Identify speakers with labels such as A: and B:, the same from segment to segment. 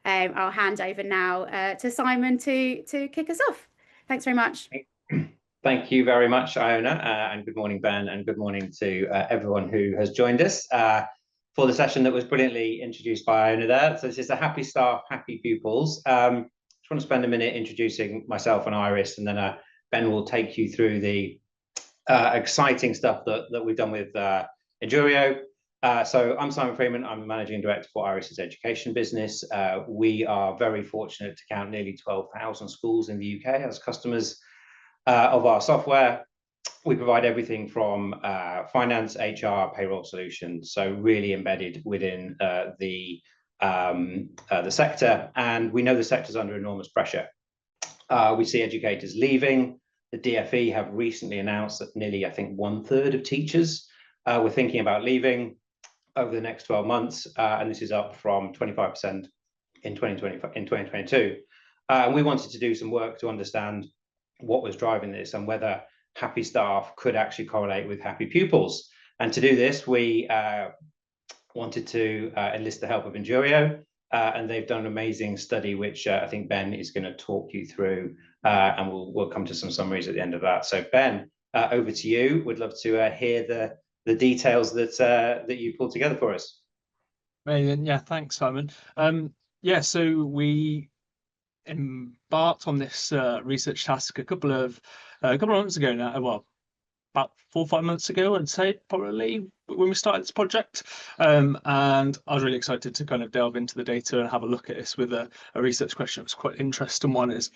A: I'll hand over now to Simon to kick us off. Thanks very much.
B: Thank you very much, Iona, and good morning, Ben, and good morning to everyone who has joined us for the session that was brilliantly introduced by Iona there. So this is the Happy Staff, Happy Pupils. Just want to spend a minute introducing myself and Iris, and then Ben will take you through the exciting stuff that we've done with Endurio. So I'm Simon Freeman. I'm the Managing Director for Iris's education business. We are very fortunate to count nearly 12,000 schools in the UK as customers of our software. We provide everything from finance, HR, payroll solutions, so really embedded within the sector, and we know the sector's under enormous pressure. We see educators leaving. The DfE have recently announced that nearly, I think, 1/3 of teachers were thinking about leaving over the next 12 months, and this is up from 25% in 2022. And we wanted to do some work to understand what was driving this and whether happy staff could actually correlate with happy pupils. And to do this, we wanted to enlist the help of Endurio, and they've done an amazing study, which I think Ben is going to talk you through, and we'll come to some summaries at the end of that. So Ben, over to you. We'd love to hear the details that you pulled together for us.
C: Amazing. Yeah, thanks, Simon. Yeah, so we embarked on this research task a couple of months ago now. Well, about 4 or 5 months ago, I'd say, probably, when we started this project. And I was really excited to kind of delve into the data and have a look at this with a research question. It was quite an interesting one. Is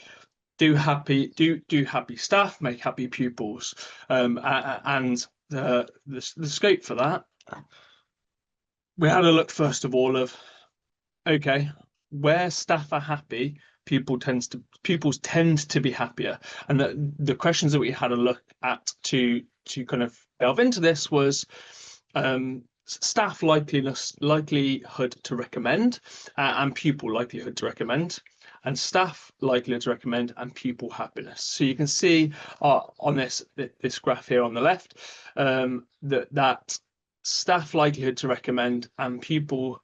C: do happy staff make happy pupils? And the scope for that, we had a look first of all of, okay, where staff are happy, pupils tend to be happier. And the questions that we had a look at to kind of delve into this was staff likelihood to recommend, and pupil likelihood to recommend, and staff likelihood to recommend, and pupil happiness. So you can see on this graph here on the left that staff likelihood to recommend and pupil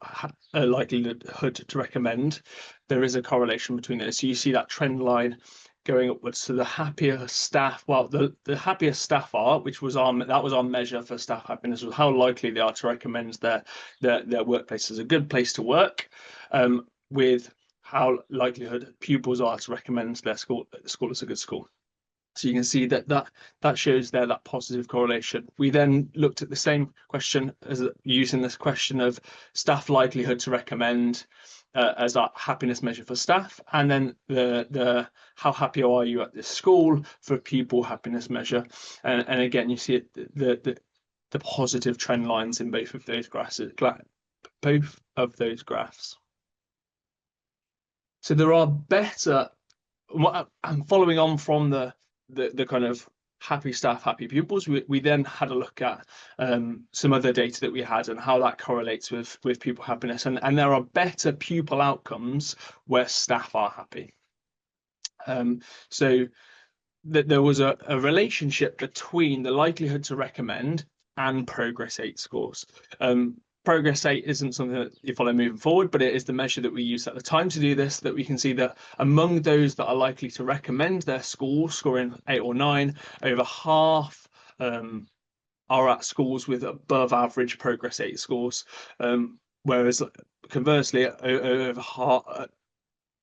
C: likelihood to recommend, there is a correlation between those. So you see that trend line going upwards. So the happier staff, well, the happier staff are, which was our measure for staff happiness, was how likely they are to recommend their workplace as a good place to work, with how likelihood pupils are to recommend their school as a good school. So you can see that shows there that positive correlation. We then looked at the same question as using this question of staff likelihood to recommend as our happiness measure for staff, and then the how happy are you at this school for pupil happiness measure. And again, you see the positive trend lines in both of those graphs. So there are better, and following on from the kind of happy staff, happy pupils, we then had a look at some other data that we had and how that correlates with pupil happiness. And there are better pupil outcomes where staff are happy. So there was a relationship between the likelihood to recommend and Progress 8 scores. Progress 8 isn't something that you follow moving forward, but it is the measure that we used at the time to do this, that we can see that among those that are likely to recommend their school scoring 8 or 9, over half are at schools with above average Progress 8 scores, whereas conversely, over half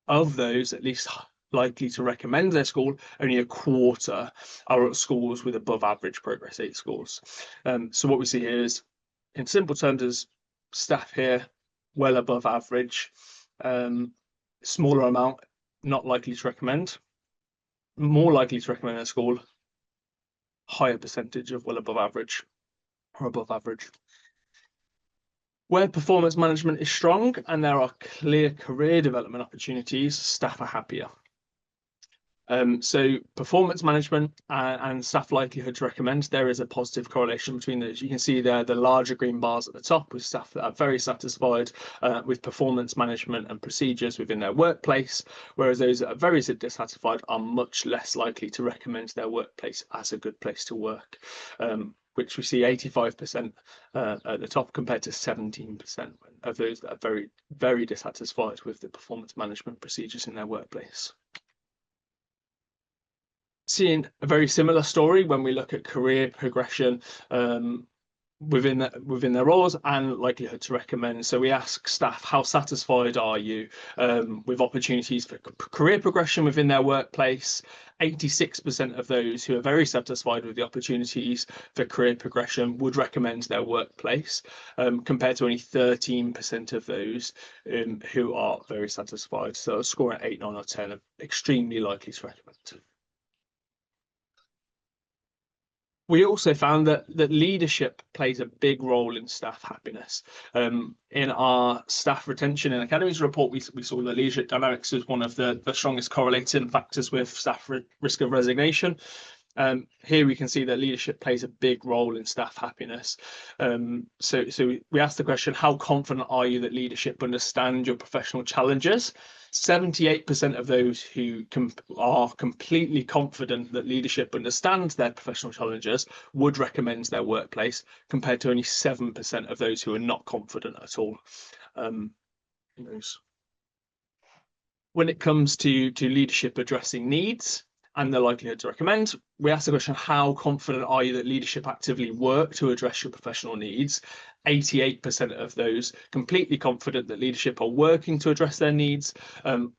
C: of those at least likely to recommend their school, only a quarter are at schools with above average Progress 8 scores. So what we see here is, in simple terms, is staff here well above average, smaller amount not likely to recommend, more likely to recommend their school, higher percentage of well above average or above average. Where performance management is strong and there are clear career development opportunities, staff are happier. So performance management and staff likelihood to recommend, there is a positive correlation between those. You can see there the larger green bars at the top with staff that are very satisfied with performance management and procedures within their workplace, whereas those that are very dissatisfied are much less likely to recommend their workplace as a good place to work. which we see 85% at the top compared to 17% of those that are very, very dissatisfied with the performance management procedures in their workplace. Seeing a very similar story when we look at career progression within their roles and likelihood to recommend. So we ask staff, how satisfied are you with opportunities for career progression within their workplace? 86% of those who are very satisfied with the opportunities for career progression would recommend their workplace, compared to only 13% of those who are very satisfied. So a score at 8, 9 or 10 are extremely likely to recommend. We also found that leadership plays a big role in staff happiness. In our staff retention and academies report, we saw that leadership dynamics is one of the strongest correlating factors with staff risk of resignation. Here we can see that leadership plays a big role in staff happiness. So we asked the question, how confident are you that leadership understand your professional challenges? 78% of those who are completely confident that leadership understands their professional challenges would recommend their workplace, compared to only 7% of those who are not confident at all. When it comes to leadership addressing needs and the likelihood to recommend, we ask the question, how confident are you that leadership actively work to address your professional needs? 88% of those completely confident that leadership are working to address their needs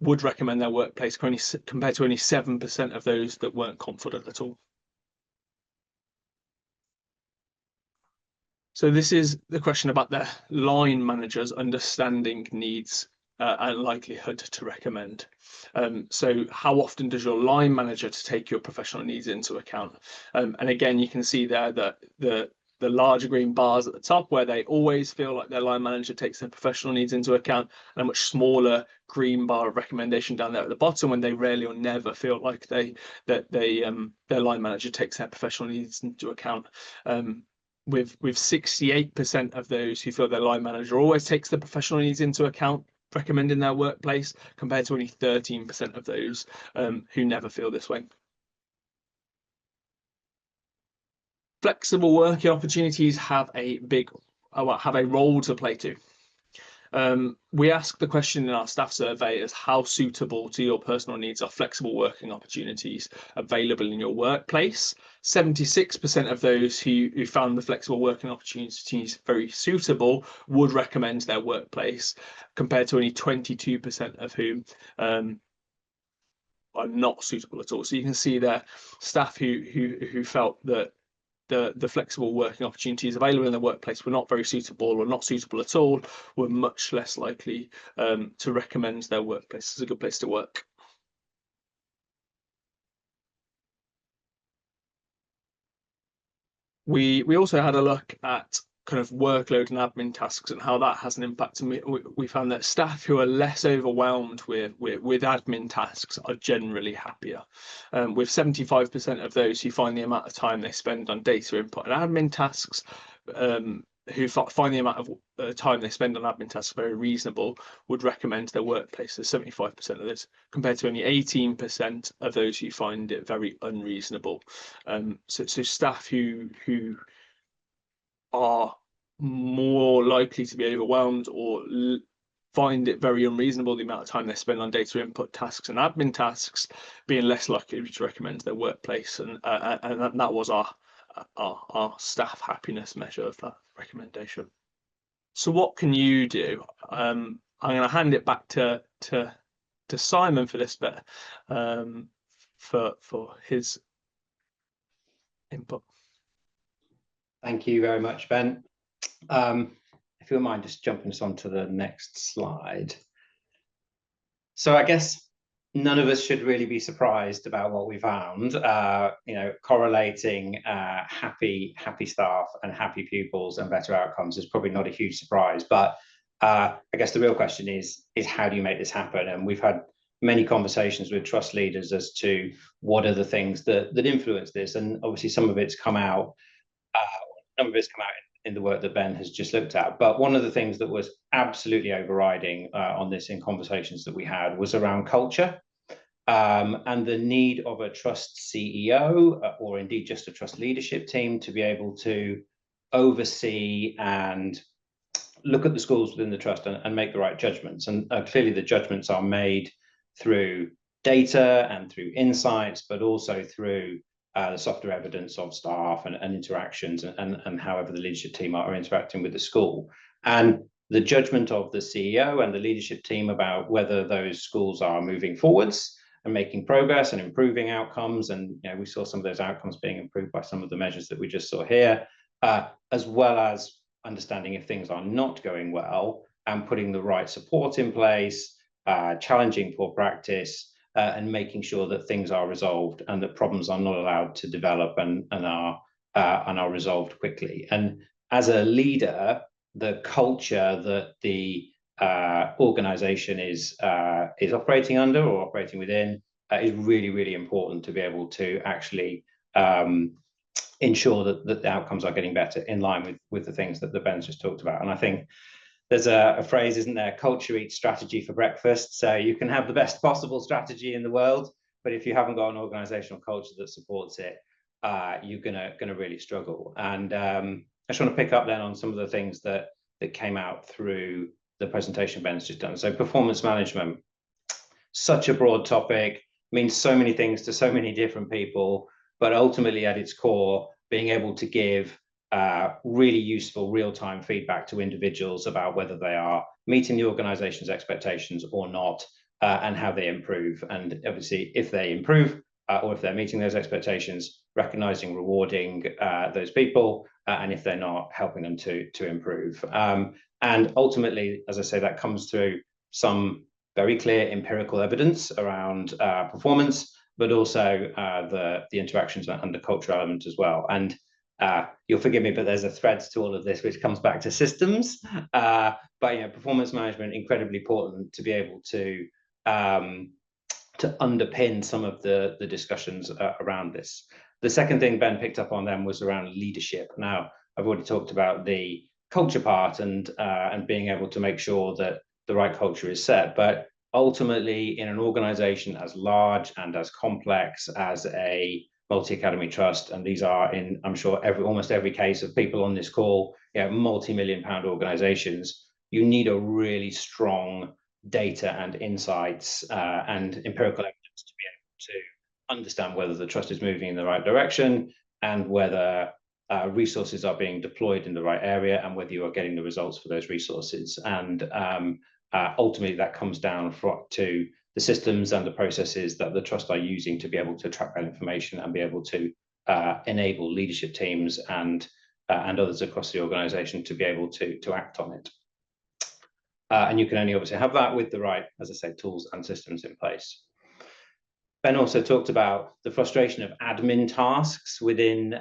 C: would recommend their workplace, compared to only 7% of those that weren't confident at all. So this is the question about the line managers understanding needs and likelihood to recommend. So how often does your line manager to take your professional needs into account? And again, you can see there that the larger green bars at the top, where they always feel like their line manager takes their professional needs into account, and a much smaller green bar of recommendation down there at the bottom, when they rarely or never feel like their line manager takes their professional needs into account. With 68% of those who feel their line manager always takes their professional needs into account, recommending their workplace, compared to only 13% of those who never feel this way. Flexible working opportunities have a role to play too. We ask the question in our staff survey as how suitable to your personal needs are flexible working opportunities available in your workplace. 76% of those who found the flexible working opportunities very suitable would recommend their workplace, compared to only 22% of whom are not suitable at all. So you can see there staff who felt that the flexible working opportunities available in the workplace were not very suitable or not suitable at all, were much less likely to recommend their workplace as a good place to work. We also had a look at kind of workload and admin tasks and how that has an impact. And we found that staff who are less overwhelmed with admin tasks are generally happier. With 75% of those who find the amount of time they spend on data input and admin tasks, who find the amount of time they spend on admin tasks very reasonable, would recommend their workplace. So 75% of this, compared to only 18% of those who find it very unreasonable. So staff who are more likely to be overwhelmed or find it very unreasonable the amount of time they spend on data input tasks and admin tasks, being less likely to recommend their workplace, and that was our staff happiness measure of that recommendation. So what can you do? I'm going to hand it back to Simon for this bit, for his input.
B: Thank you very much, Ben. If you don't mind just jumping us onto the next slide. So I guess none of us should really be surprised about what we found. Correlating happy staff and happy pupils and better outcomes is probably not a huge surprise. But I guess the real question is how do you make this happen? And we've had many conversations with trust leaders as to what are the things that influence this. And obviously some of it's come out. Some of it's come out in the work that Ben has just looked at. But one of the things that was absolutely overriding on this in conversations that we had was around culture. and the need of a trust CEO or indeed just a trust leadership team to be able to oversee and look at the schools within the trust and make the right judgments. And clearly the judgments are made through data and through insights, but also through the softer evidence of staff and interactions and however the leadership team are interacting with the school. And the judgment of the CEO and the leadership team about whether those schools are moving forwards and making progress and improving outcomes. And we saw some of those outcomes being improved by some of the measures that we just saw here, as well as understanding if things are not going well and putting the right support in place, challenging poor practice, and making sure that things are resolved and that problems are not allowed to develop and are resolved quickly. And as a leader, the culture that the organization is operating under or operating within is really, really important to be able to actually ensure that the outcomes are getting better in line with the things that Ben's just talked about. And I think there's a phrase, isn't there? Culture eats strategy for breakfast. So you can have the best possible strategy in the world, but if you haven't got an organizational culture that supports it, you're gonna really struggle. And I just want to pick up then on some of the things that came out through the presentation Ben's just done. So performance management, such a broad topic, means so many things to so many different people, but ultimately at its core, being able to give really useful real-time feedback to individuals about whether they are meeting the organization's expectations or not, and how they improve. And obviously, if they improve or if they're meeting those expectations, recognizing, rewarding those people, and if they're not, helping them to improve. And ultimately, as I say, that comes through some very clear empirical evidence around performance, but also the interactions and the cultural element as well. And you'll forgive me, but there's a thread to all of this, which comes back to systems. But performance management, incredibly important to be able to underpin some of the discussions around this. The second thing Ben picked up on then was around leadership. Now, I've already talked about the culture part and being able to make sure that the right culture is set, but ultimately in an organization as large and as complex as a multi-academy trust, and these are in, I'm sure, almost every case of people on this call, multi-million-pound organizations, you need a really strong data and insights and empirical evidence to be able to understand whether the trust is moving in the right direction and whether resources are being deployed in the right area and whether you are getting the results for those resources. And ultimately, that comes down to the systems and the processes that the trust are using to be able to track that information and be able to enable leadership teams and others across the organization to be able to act on it. And you can only obviously have that with the right, as I say, tools and systems in place. Ben also talked about the frustration of admin tasks within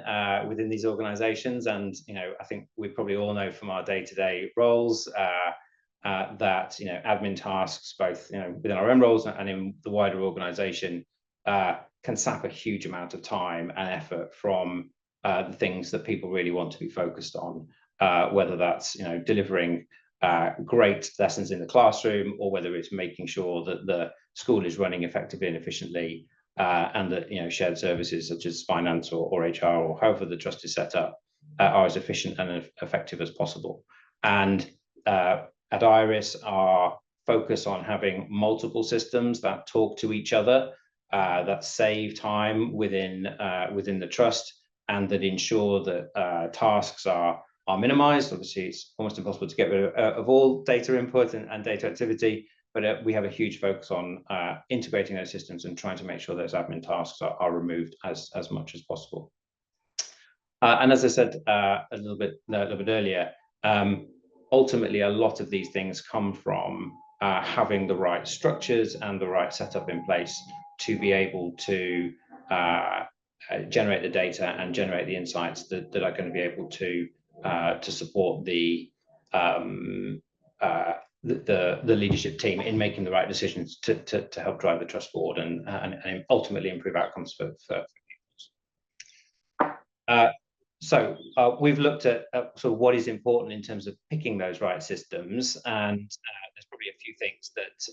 B: these organizations. And I think we probably all know from our day-to-day roles that admin tasks, both within our own roles and in the wider organization, can sap a huge amount of time and effort from the things that people really want to be focused on, whether that's delivering great lessons in the classroom, or whether it's making sure that the school is running effectively and efficiently, and that shared services such as finance or HR or however the trust is set up are as efficient and effective as possible. And at Iris, our focus on having multiple systems that talk to each other, that save time within the trust, and that ensure that tasks are minimized. Obviously, it's almost impossible to get rid of all data input and data activity, but we have a huge focus on integrating those systems and trying to make sure those admin tasks are removed as much as possible. And as I said a little bit earlier, ultimately, a lot of these things come from having the right structures and the right setup in place to be able to generate the data and generate the insights that are going to be able to support the leadership team in making the right decisions to help drive the trust forward and ultimately improve outcomes for pupils. So we've looked at sort of what is important in terms of picking those right systems, and there's probably a few things that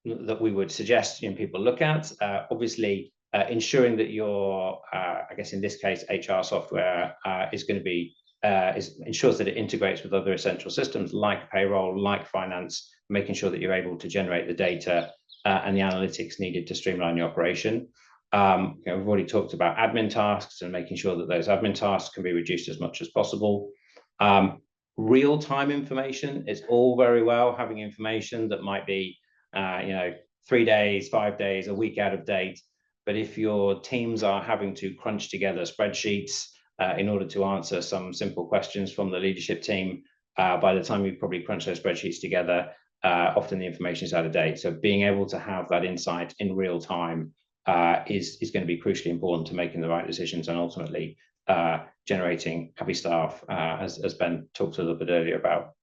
B: that we would suggest people look at. Obviously, ensuring that your, I guess in this case, HR software is going to be ensures that it integrates with other essential systems like payroll, like finance, making sure that you're able to generate the data and the analytics needed to streamline your operation. We've already talked about admin tasks and making sure that those admin tasks can be reduced as much as possible. Real-time information is all very well, having information that might be 3 days, 5 days, a week out of date. But if your teams are having to crunch together spreadsheets in order to answer some simple questions from the leadership team, by the time you probably crunch those spreadsheets together, often the information is out of date. So being able to have that insight in real time is going to be crucially important to making the right decisions and ultimately generating happy staff, as Ben talked a little bit earlier about.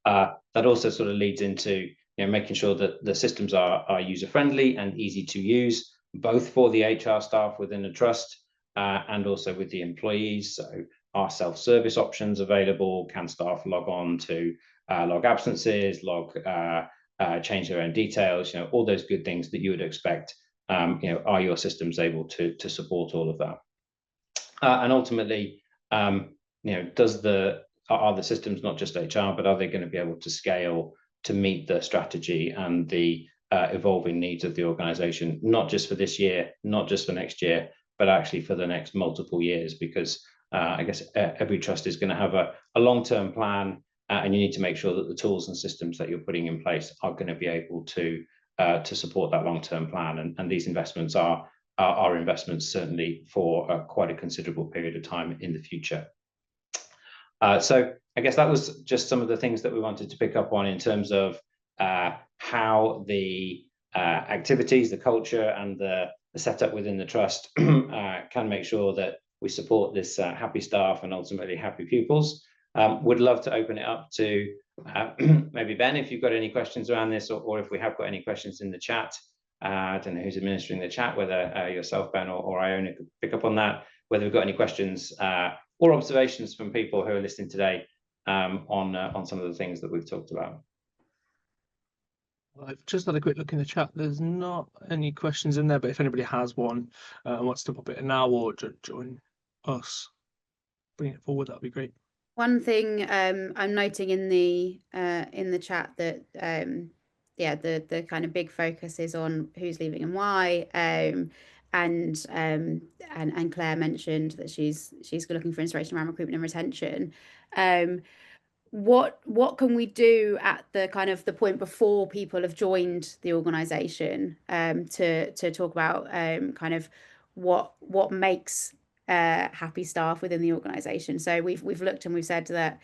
B: That also sort of leads into making sure that the systems are user-friendly and easy to use, both for the HR staff within the trust and also with the employees. So are self-service options available? Can staff log on to log absences, change their own details? All those good things that you would expect. Are your systems able to support all of that? And ultimately, are the systems not just HR, but are they going to be able to scale to meet the strategy and the evolving needs of the organization, not just for this year, not just for next year, but actually for the next multiple years? Because I guess every trust is going to have a long-term plan, and you need to make sure that the tools and systems that you're putting in place are going to be able to support that long-term plan. And these investments are investments certainly for quite a considerable period of time in the future. So I guess that was just some of the things that we wanted to pick up on in terms of how the activities, the culture, and the setup within the trust can make sure that we support this happy staff and ultimately happy pupils. Would love to open it up to maybe Ben, if you've got any questions around this, or if we have got any questions in the chat. I don't know who's administering the chat, whether yourself, Ben, or Iona could pick up on that, whether we've got any questions or observations from people who are listening today on some of the things that we've talked about.
C: I've just had a quick look in the chat. There's not any questions in there, but if anybody has one and wants to pop it in now or join us, bring it forward, that'd be great.
A: One thing I'm noting in the chat that the kind of big focus is on who's leaving and why, and Claire mentioned that she's looking for inspiration around recruitment and retention. What can we do at the kind of the point before people have joined the organisation to talk about kind of what makes happy staff within the organisation? So we've looked and we've said that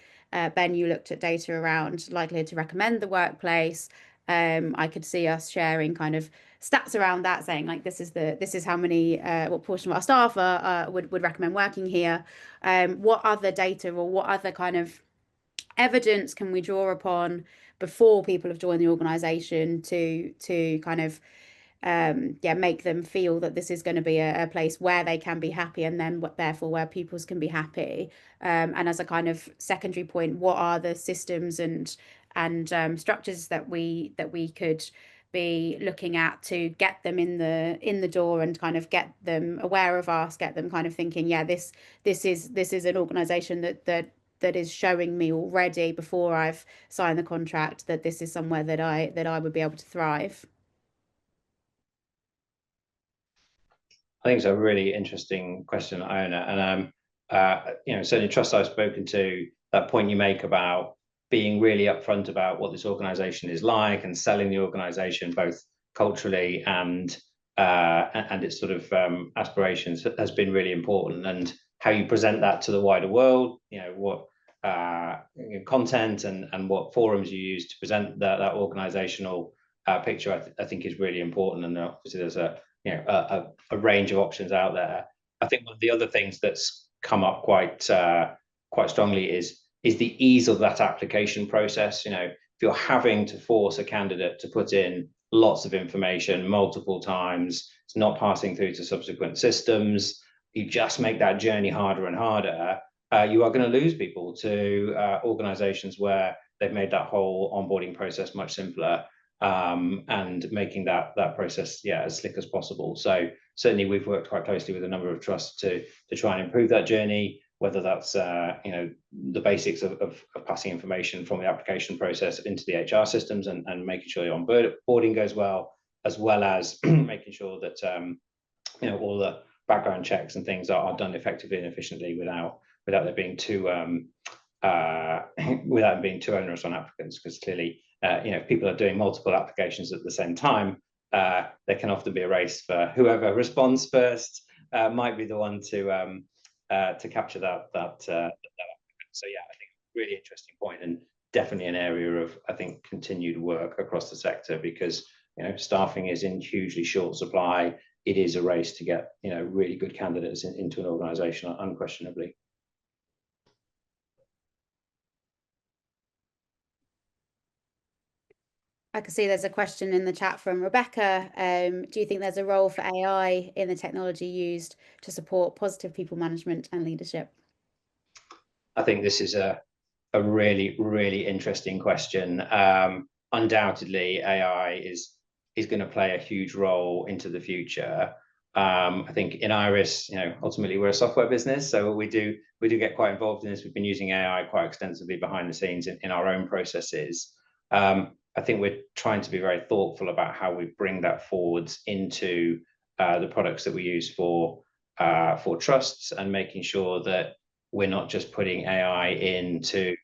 A: Ben, you looked at data around likelihood to recommend the workplace. I could see us sharing kind of stats around that, saying like this is how many what portion of our staff would recommend working here. What other data or what other kind of evidence can we draw upon before people have joined the organisation to kind of make them feel that this is going to be a place where they can be happy, and then therefore where pupils can be happy. And as a kind of secondary point, what are the systems and structures that we could be looking at to get them in the door and kind of get them aware of us, get them kind of thinking, yeah, this is an organisation that is showing me already before I've signed the contract that this is somewhere that I would be able to thrive.
B: I think it's a really interesting question, Iona, and certainly trusts I've spoken to, that point you make about being really upfront about what this organisation is like and selling the organisation both culturally and its sort of aspirations has been really important, and how you present that to the wider world, what content and what forums you use to present that organisational picture, I think is really important. And obviously there's a range of options out there. I think one of the other things that's come up quite strongly is the ease of that application process. If you're having to force a candidate to put in lots of information multiple times, it's not passing through to subsequent systems, you just make that journey harder and harder. You are going to lose people to organizations where they've made that whole onboarding process much simpler. and making that process as slick as possible. So certainly we've worked quite closely with a number of trusts to try and improve that journey, whether that's the basics of passing information from the application process into the HR systems and making sure your onboarding goes well as making sure that all the background checks and things are done effectively and efficiently without there being too without being too onerous on applicants, because clearly if people are doing multiple applications at the same time, there can often be a race for whoever responds first might be the one to capture that. So yeah, I think really interesting point, and definitely an area of, I think, continued work across the sector, because staffing is in hugely short supply. It is a race to get really good candidates into an organisation, unquestionably.
A: I can see there's a question in the chat from Rebecca. Do you think there's a role for AI in the technology used to support positive people management and leadership?
B: I think this is a really, really interesting question. Undoubtedly, AI is going to play a huge role into the future. I think in Iris, ultimately we're a software business, so we do get quite involved in this. We've been using AI quite extensively behind the scenes in our own processes. I think we're trying to be very thoughtful about how we bring that forwards into the products that we use for trusts, and making sure that we're not just putting AI in to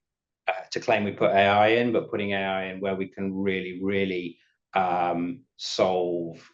B: claim we put AI in, but putting AI in where we can really, really solve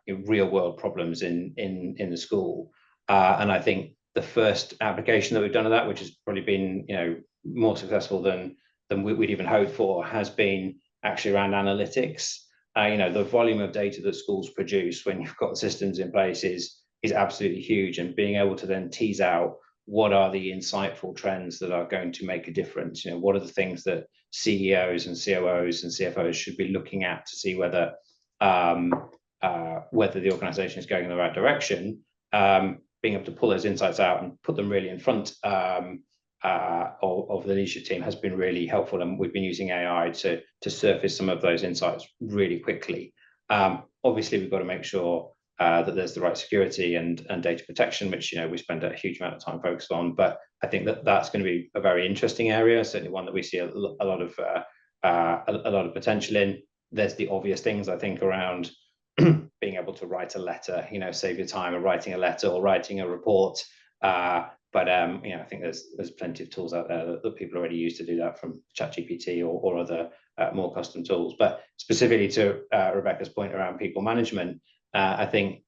B: real world problems in the school. And I think the first application that we've done of that, which has probably been more successful than we'd even hoped for, has been actually around analytics. The volume of data that schools produce when you've got systems in place is absolutely huge, and being able to then tease out what are the insightful trends that are going to make a difference. What are the things that CEOs and COOs and CFOs should be looking at to see whether the organization is going in the right direction. Being able to pull those insights out and put them really in front of the leadership team has been really helpful, and we've been using AI to surface some of those insights really quickly. Obviously, we've got to make sure that there's the right security and data protection, which we spend a huge amount of time focused on. But I think that's going to be a very interesting area, certainly one that we see a lot of potential in. There's the obvious things, I think, around being able to write a letter, save your time of writing a letter or writing a report. But I think there's plenty of tools out there that people already use to do that, from ChatGPT or other more custom tools. But specifically to Rebecca's point around people management, I think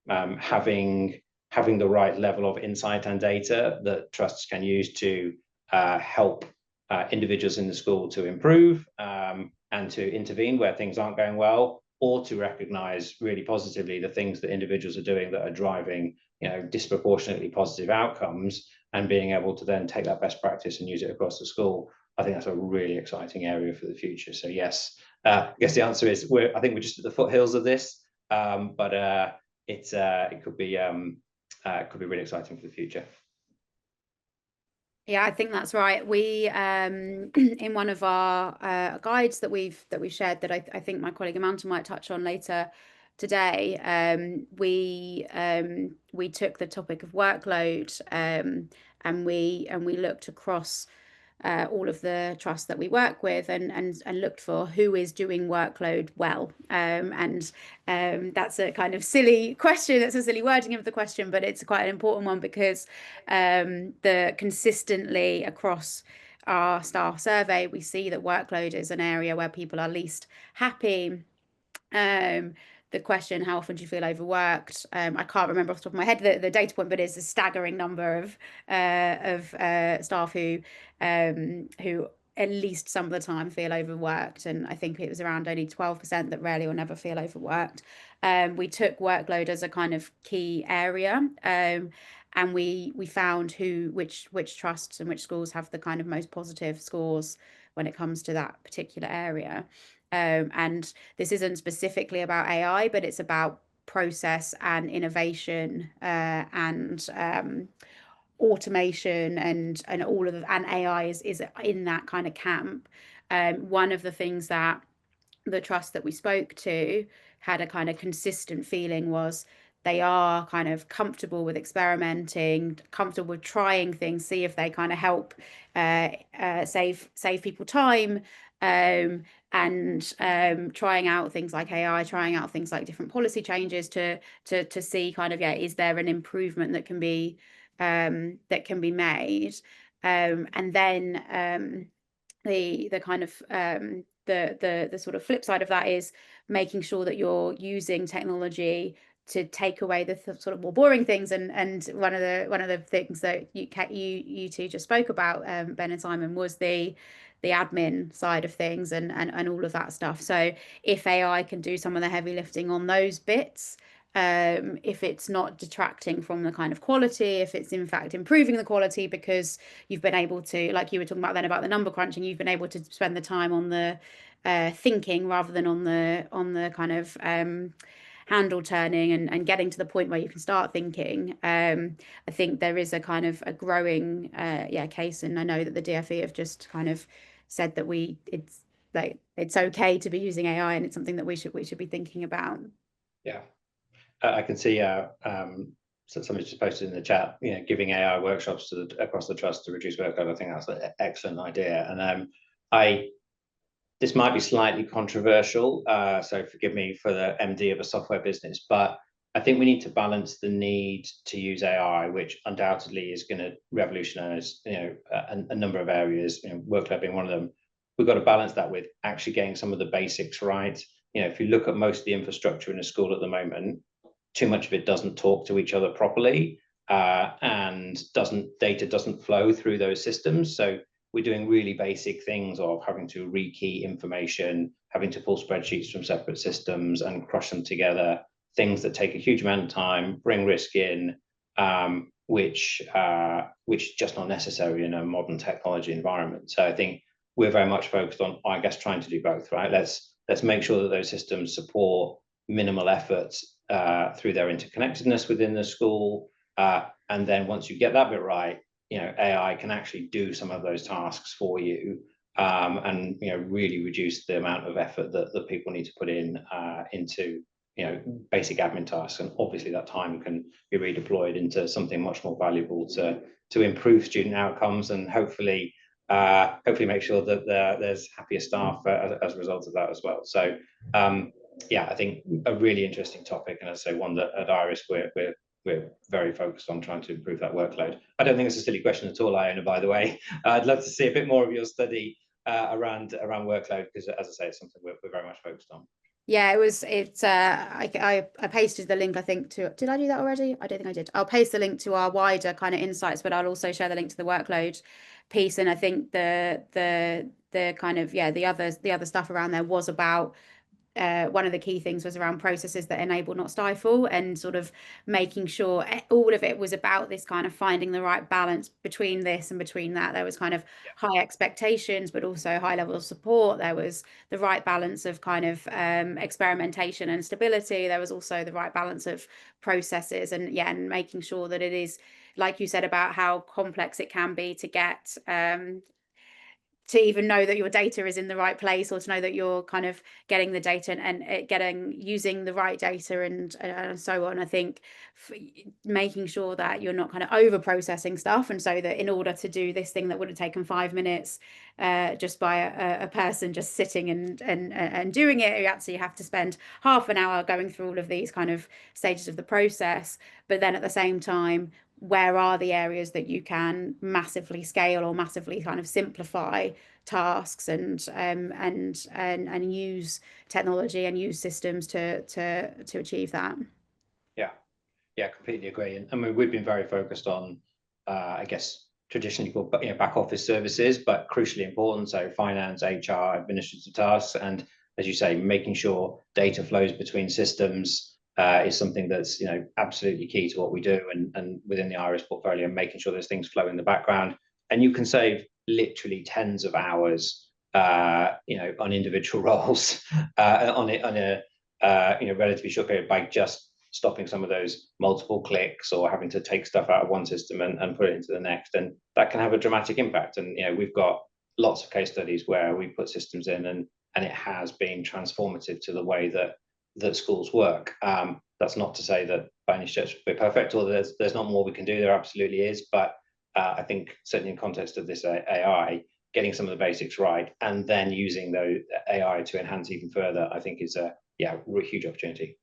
B: having the right level of insight and data that trusts can use to help individuals in the school to improve and to intervene where things aren't going well, or to recognize really positively the things that individuals are doing that are driving disproportionately positive outcomes, and being able to then take that best practice and use it across the school. I think that's a really exciting area for the future. So yes, I guess the answer is I think we're just at the foothills of this, but it could be really exciting for the future.
A: Yeah, I think that's right. We in one of our guides that we've shared, that I think my colleague Amanda might touch on later today, we took the topic of workload, and we looked across all of the trusts that we work with, and looked for who is doing workload well. And that's a kind of silly question. It's a silly wording of the question, but it's quite an important one, because the consistently across our staff survey, we see that workload is an area where people are least happy. The question, how often do you feel overworked? I can't remember off the top of my head the data point, but it's a staggering number of staff who at least some of the time feel overworked, and I think it was around only 12% that rarely or never feel overworked. We took workload as a kind of key area, and we found which trusts and which schools have the kind of most positive scores when it comes to that particular area. And this isn't specifically about AI, but it's about process and innovation, and automation, and AI is in that kind of camp. One of the things that the trust that we spoke to had a kind of consistent feeling was they are kind of comfortable with experimenting, comfortable with trying things, see if they kind of help save people time, and trying out things like AI, trying out things like different policy changes to see kind of, yeah, is there an improvement that can be made, and then the kind of the sort of flip side of that is making sure that you're using technology to take away the sort of more boring things, and one of the things that you two just spoke about, Ben and Simon, was the admin side of things, and all of that stuff. So if AI can do some of the heavy lifting on those bits, if it's not detracting from the kind of quality, if it's in fact improving the quality because you've been able to, like you were talking about then about the number crunching, you've been able to spend the time on the thinking rather than on the kind of handle turning, and getting to the point where you can start thinking. I think there is a kind of a growing case, and I know that the DfE have just kind of said that it's okay to be using AI, and it's something that we should be thinking about.
B: Yeah. I can see so somebody just posted in the chat, giving AI workshops across the trust to reduce workload. I think that's an excellent idea. And this might be slightly controversial, so forgive me for the MD of a software business, but I think we need to balance the need to use AI, which undoubtedly is going to revolutionize, a number of areas, workload being one of them. We've got to balance that with actually getting some of the basics right. If you look at most of the infrastructure in a school at the moment, too much of it doesn't talk to each other properly, and data doesn't flow through those systems. So we're doing really basic things of having to rekey information, having to pull spreadsheets from separate systems and crush them together, things that take a huge amount of time, bring risk in, which is just not necessary in a modern technology environment. So I think we're very much focused on, I guess, trying to do both, right? Let's make sure that those systems support minimal efforts through their interconnectedness within the school, and then once you get that bit right, AI can actually do some of those tasks for you, and really reduce the amount of effort that people need to put into basic admin tasks. And obviously that time can be redeployed into something much more valuable to improve student outcomes, and hopefully make sure that there's happier staff as a result of that as well. So I think a really interesting topic, and as I say, one that at Iris we're very focused on trying to improve that workload. I don't think it's a silly question at all, Iona, by the way. I'd love to see a bit more of your study around workload, because as I say, it's something we're very much focused on.
A: Yeah, I pasted the link, I think, did I do that already? I don't think I did. I'll paste the link to our wider kind of insights, but I'll also share the link to the workload piece. And I think the kind of, the other stuff around there was about, one of the key things was around processes that enable, not stifle, and sort of making sure all of it was about this kind of finding the right balance between this and between that. There was kind of high expectations, but also high level of support. There was the right balance of kind of experimentation and stability. There was also the right balance of processes, and making sure that it is, like you said, about how complex it can be to get to even know that your data is in the right place, or to know that you're kind of getting the data and using the right data and so on. I think making sure that you're not kind of over processing stuff, and so that in order to do this thing that would have taken 5 minutes just by a person just sitting and doing it, you actually have to spend half an hour going through all of these kind of stages of the process. But then at the same time, where are the areas that you can massively scale or massively kind of simplify tasks, and use technology and use systems to achieve that.
B: Yeah, completely agree. And I mean, we've been very focused on I guess traditionally called back office services, but crucially important, so finance, HR, administrative tasks, and as you say, making sure data flows between systems is something that's absolutely key to what we do, and within the Iris portfolio, making sure those things flow in the background. And you can save literally tens of hours on individual roles on a relatively short period, by just stopping some of those multiple clicks or having to take stuff out of one system and put it into the next. And that can have a dramatic impact. And we've got lots of case studies where we put systems in, and and it has been transformative to the way that schools work. That's not to say that by any stretch we're perfect, or there's not more we can do. There absolutely is, but I think certainly in context of this AI, getting some of the basics right and then using the AI to enhance even further, I think is a huge opportunity.